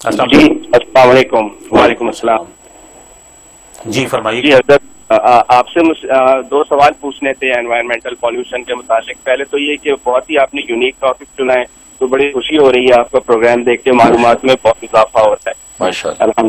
جی السلام علیکم. وعلیکم السلام. جی فرمائیے. جی حضرت آپ سے 2 سوال پوچھنے تھے انوائرمنٹل پالوشن کے متعلق. پہلے تو یہ کہ بہت ہی آپ نے یونیک ٹاپک چنا ہے, تو بڑی خوشی ہو رہی ہے آپ کا پروگرام دیکھ کے, معلومات میں بہت اضافہ ہوتا ہے. ماشاءاللہ.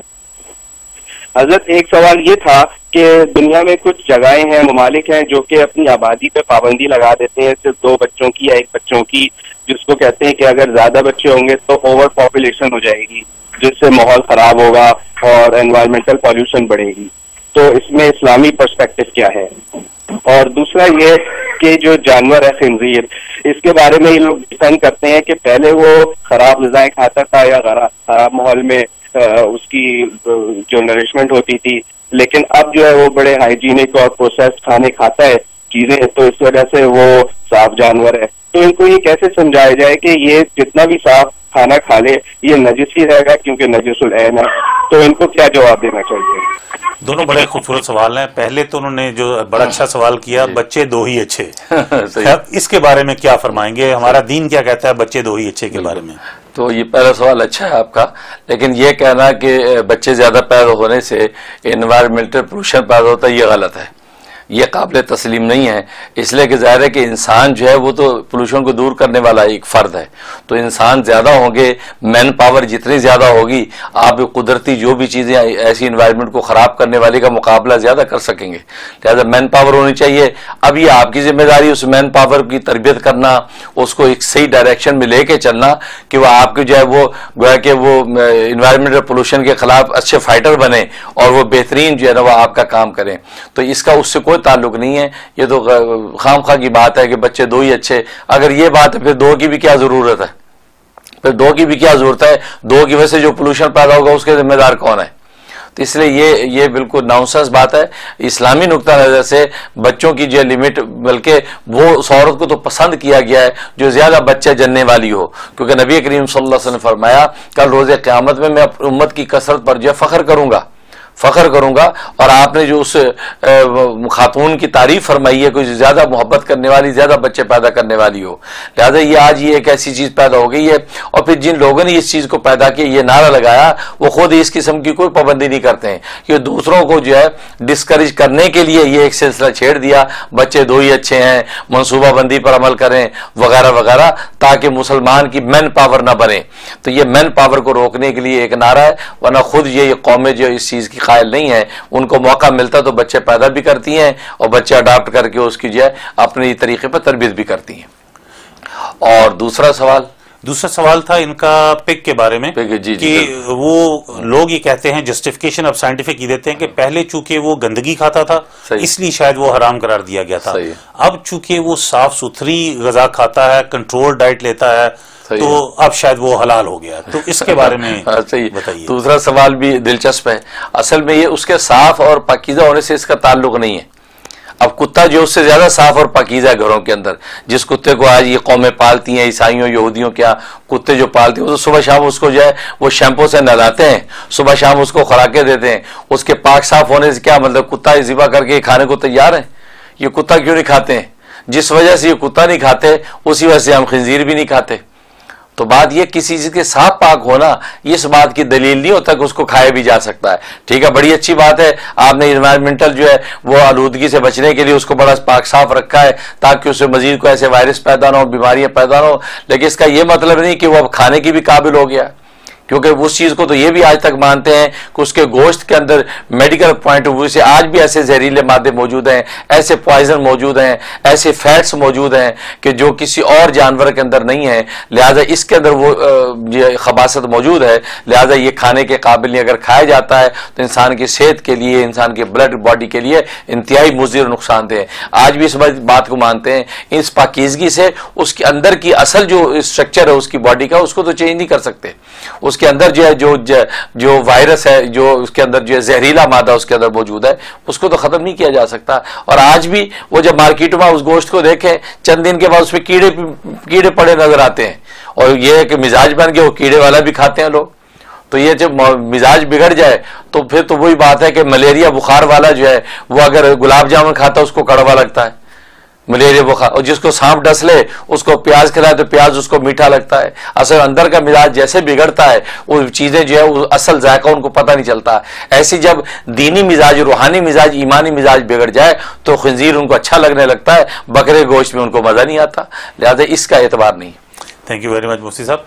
حضرت ایک سوال یہ تھا کہ دنیا میں کچھ جگہیں ہیں, ممالک ہیں جو کہ اپنی آبادی پہ پابندی لگا دیتے ہیں صرف 2 بچوں کی یا 1 بچوں کی, جس کو کہتے ہیں کہ اگر زیادہ بچے ہوں گے تو اوور پاپولیشن ہو جائے گی, جس سے ماحول خراب ہوگا اور انوائرمنٹل پالوشن بڑھے گی. تو اس میں اسلامی پرسپیکٹو کیا ہے؟ اور دوسرا یہ کہ جو جانور ہے خنزیر, اس کے بارے میں یہ لوگ ڈیفینڈ کرتے ہیں کہ پہلے وہ خراب غذائیں کھاتا تھا یا خراب ماحول میں اس کی جو نرشمنٹ ہوتی تھی, لیکن اب جو ہے وہ بڑے ہائیجینک اور پروسیسڈ کھانے کھاتا ہے چیزیں, تو اس وجہ سے وہ صاف جانور ہے. تو ان کو یہ کیسے سمجھایا جائے کہ یہ جتنا بھی صاف کھانا کھا لے یہ نجس ہی رہے گا کیونکہ نجس العین ہے؟ تو ان کو کیا جواب دینا چاہیے؟ دونوں بڑے خوبصورت سوال ہیں. پہلے تو انہوں نے جو بڑا اچھا سوال کیا, بچے 2 ہی اچھے, اس کے بارے میں کیا فرمائیں گے؟ ہمارا دین کیا کہتا ہے بچے 2 ہی اچھے کے بارے میں؟ تو یہ پہلا سوال اچھا ہے آپ کا, لیکن یہ کہنا کہ بچے زیادہ پیدا ہونے سے انوائرمنٹل پولوشن پیدا ہوتا ہے, یہ غلط ہے, یہ قابل تسلیم نہیں ہے. اس لیے کہ ظاہر ہے کہ انسان جو ہے وہ تو پولوشن کو دور کرنے والا ایک فرد ہے, تو انسان زیادہ ہوں گے, مین پاور جتنی زیادہ ہوگی, آپ قدرتی جو بھی چیزیں ایسی انوائرمنٹ کو خراب کرنے والی کا مقابلہ زیادہ کر سکیں گے. لہٰذا مین پاور ہونی چاہیے. اب یہ آپ کی ذمہ داری اس مین پاور کی تربیت کرنا, اس کو ایک صحیح ڈائریکشن میں لے کے چلنا کہ وہ آپ کے جو ہے وہ گویا کہ وہ انوائرمنٹل پولوشن کے خلاف اچھے فائٹر بنے اور وہ بہترین جو ہے نا وہ آپ کا کام کریں. تو اس کا اس سے کوئی تعلق نہیں ہے. یہ تو خام خواہ کی بات ہے کہ بچے 2 ہی اچھے. اگر یہ بات ہے پھر 2 کی بھی کیا ضرورت ہے؟ پھر 2 کی بھی کیا ضرورت ہے؟ 2 کی وجہ سے جو پولوشن پیدا ہوگا اس کے ذمہ دار کون ہے؟ تو اس لیے یہ بالکل نانسنس بات ہے. اسلامی نقطہ نظر سے بچوں کی جو لمٹ, بلکہ وہ اس عورت کو تو پسند کیا گیا ہے جو زیادہ بچے جننے والی ہو, کیونکہ نبی کریم صلی اللہ علیہ وسلم نے فرمایا کل روز قیامت میں اپنی امت کی کثرت پر جو ہے فخر کروں گا. اور آپ نے جو اس خاتون کی تعریف فرمائی ہے کوئی زیادہ محبت کرنے والی, زیادہ بچے پیدا کرنے والی ہو. لہٰذا یہ آج یہ ایک ایسی چیز پیدا ہو گئی ہے, اور پھر جن لوگوں نے اس چیز کو پیدا کیا, یہ نعرہ لگایا, وہ خود اس قسم کی کوئی پابندی نہیں کرتے ہیں. یہ دوسروں کو جو ہے ڈسکریج کرنے کے لیے یہ ایک سلسلہ چھیڑ دیا, بچے 2 ہی اچھے ہیں, منصوبہ بندی پر عمل کریں وغیرہ وغیرہ, تاکہ مسلمان کی مین پاور نہ بنے. تو یہ مین پاور کو روکنے کے لیے ایک نعرہ ہے, ورنہ خود یہ قومیں جو اس چیز کی قائل نہیں ہے. ان کو موقع ملتا تو بچے پیدا بھی کرتی ہیں اور بچے اڈاپٹ کر کے اس کی جو ہے اپنے طریقے پر تربیت بھی کرتی ہیں. اور دوسرا سوال تھا ان کا پک کے بارے میں, کہ وہ لوگ یہ کہتے ہیں, جسٹیفیکیشن اب سائنٹیفک یہ دیتے ہیں کہ پہلے چونکہ وہ گندگی کھاتا تھا اس لیے شاید وہ حرام قرار دیا گیا تھا, اب چونکہ وہ صاف ستھری غذا کھاتا ہے, کنٹرول ڈائٹ لیتا ہے, تو اب شاید وہ حلال ہو گیا. تو اس کے بارے میں بتائیے. دوسرا سوال بھی دلچسپ ہے. اصل میں یہ اس کے صاف اور پاکیزہ ہونے سے اس کا تعلق نہیں ہے. اب کتا جو اس سے زیادہ صاف اور پاکیزہ ہے گھروں کے اندر, جس کتے کو آج یہ قومیں پالتی ہیں, عیسائیوں یہودیوں کیا کتے جو پالتی ہیں, وہ صبح شام اس کو جو ہے وہ شیمپو سے نہلاتے ہیں, صبح شام اس کو خوراکیں دیتے ہیں. اس کے پاک صاف ہونے سے کیا مطلب؟ کتا ذبح کر کے کھانے کو تیار ہیں. یہ کتا کیوں نہیں کھاتے ہیں؟ جس وجہ سے یہ کتا نہیں کھاتے اسی وجہ سے ہم خنزیر بھی نہیں کھاتے. تو بات یہ کسی چیز کے صاف پاک ہونا اس بات کی دلیل نہیں ہوتا کہ اس کو کھایا بھی جا سکتا ہے. ٹھیک ہے, بڑی اچھی بات ہے, آپ نے انوائرمنٹل جو ہے وہ آلودگی سے بچنے کے لیے اس کو بڑا پاک صاف رکھا ہے تاکہ اس سے مزید کوئی ایسے وائرس پیدا نہ ہو, بیماریاں پیدا نہ ہو. لیکن اس کا یہ مطلب نہیں کہ وہ اب کھانے کی بھی قابل ہو گیا, کیونکہ اس چیز کو تو یہ بھی آج تک مانتے ہیں کہ اس کے گوشت کے اندر میڈیکل پوائنٹ آف ویو سے آج بھی ایسے زہریلے مادے موجود ہیں, ایسے پوائزن موجود ہیں, ایسے فیٹس موجود ہیں کہ جو کسی اور جانور کے اندر نہیں ہیں. لہٰذا اس کے اندر وہ خباثت موجود ہے, لہٰذا یہ کھانے کے قابل نہیں. اگر کھایا جاتا ہے تو انسان کی صحت کے لیے, انسان کے بلڈ باڈی کے لیے انتہائی مضر اور نقصان دہ ہے. آج بھی اس بات کو مانتے ہیں. اس پاکیزگی سے اس کے اندر کی اصل جو اسٹرکچر ہے اس کی باڈی کا, اس کو تو چینج نہیں کر سکتے. اس کے اندر جو ہے جو وائرس ہے, جو اس کے اندر جو ہے زہریلا مادہ اس کے اندر موجود ہے, اس کو تو ختم نہیں کیا جا سکتا. اور آج بھی وہ جب مارکیٹوں میں اس گوشت کو دیکھیں, چند دن کے بعد اس میں کیڑے پڑے نظر آتے ہیں, اور یہ ہے کہ مزاج بن گیا, وہ کیڑے والا بھی کھاتے ہیں لوگ. تو یہ جب مزاج بگڑ جائے تو پھر تو وہی بات ہے کہ ملیریا بخار والا جو ہے وہ اگر گلاب جامن کھاتا ہے اس کو کڑوا لگتا ہے. ملیریا بخار، اور جس کو سانپ ڈس لے اس کو پیاز کھلائے تو پیاز اس کو میٹھا لگتا ہے. اصل اندر کا مزاج جیسے بگڑتا ہے وہ چیزیں جو ہے وہ اصل ذائقہ ان کو پتہ نہیں چلتا. ایسی جب دینی مزاج، روحانی مزاج، ایمانی مزاج بگڑ جائے تو خنزیر ان کو اچھا لگنے لگتا ہے، بکرے گوشت میں ان کو مزہ نہیں آتا. لہذا اس کا اعتبار نہیں. تھینک یو ویری مچ مفتی صاحب.